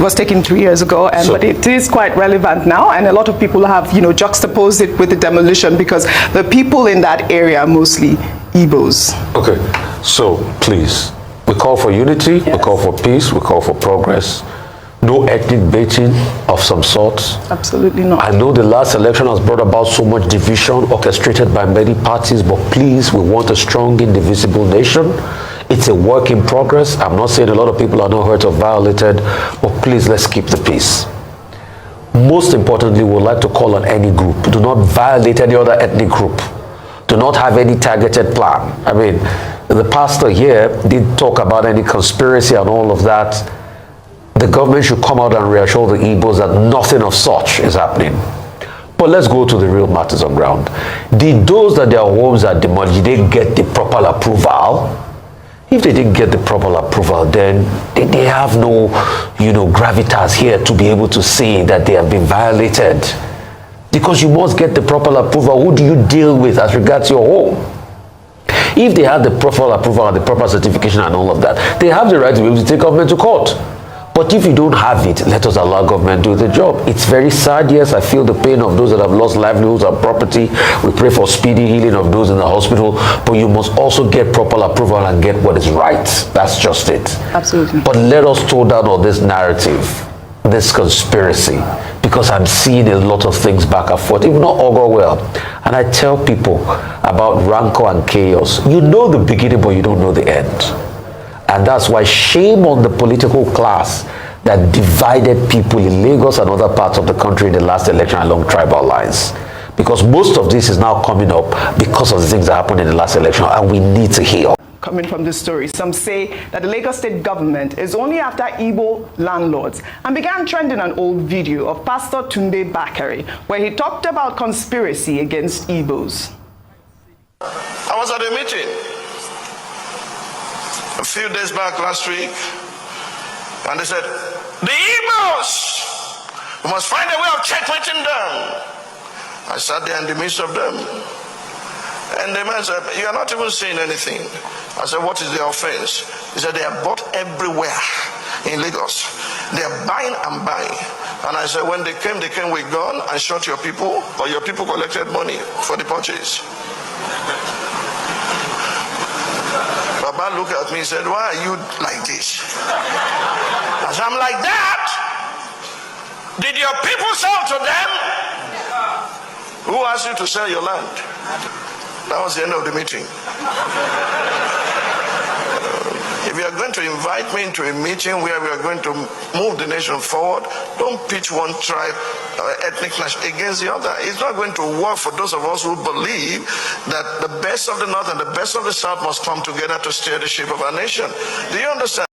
was taken 2 years ago, but it is quite relevant now, and a lot of people have, juxtaposed it with the demolition because the people in that area are mostly Igbos. Okay, so please, we call for unity, yes. We call for peace, we call for progress. No ethnic baiting of some sort. Absolutely not. I know the last election has brought about so much division orchestrated by many parties, but please, we want a strong, indivisible nation. It's a work in progress. I'm not saying a lot of people are not hurt or violated, but please, let's keep the peace. Most importantly, we would like to call on any group. Do not violate any other ethnic group. Do not have any targeted plan. I mean, the pastor here did talk about any conspiracy and all of that. The government should come out and reassure the Igbos that nothing of such is happening. But let's go to the real matters on ground. Did those that their homes are demolished, did they get the proper approval? If they didn't get the proper approval, then they have no, gravitas here to be able to say that they have been violated. Because you must get the proper approval. Who do you deal with as regards your home? If they had the proper approval and the proper certification and all of that, they have the right to be able to take government to court. But if you don't have it, let us allow government to do the job. It's very sad, yes, I feel the pain of those that have lost livelihoods and property. We pray for speedy healing of those in the hospital, but you must also get proper approval and get what is right. That's just it. Absolutely. But let us throw down all this narrative, this conspiracy, because I'm seeing a lot of things back and forth. It will not augur well. And I tell people about rancor and chaos. You know the beginning, but you don't know the end. And that's why shame on the political class that divided people in Lagos and other parts of the country in the last election along tribal lines. Because most of this is now coming up because of the things that happened in the last election, and we need to heal. Coming from this story, some say that the Lagos state government is only after Igbo landlords and began trending an old video of Pastor Tunde Bakare where he talked about conspiracy against Igbos. I was at a meeting a few days back last week, and they said, the Igbos, we must find a way of checkmating them. I sat there in the midst of them, and the man said, you are not even saying anything. I said, what is the offense? He said, they are bought everywhere in Lagos. They are buying and buying. And I said, when they came with gun and shot your people, or your people collected money for the purchase. Baba looked at me and said, why are you like this? I said, I'm like that. Did your people sell to them? Who asked you to sell your land? That was the end of the meeting. If you are going to invite me into a meeting where we are going to move the nation forward, don't pitch one tribe or ethnic nation against the other. It's not going to work for those of us who believe that the best of the North and the best of the South must come together to steer the ship of our nation. Do you understand?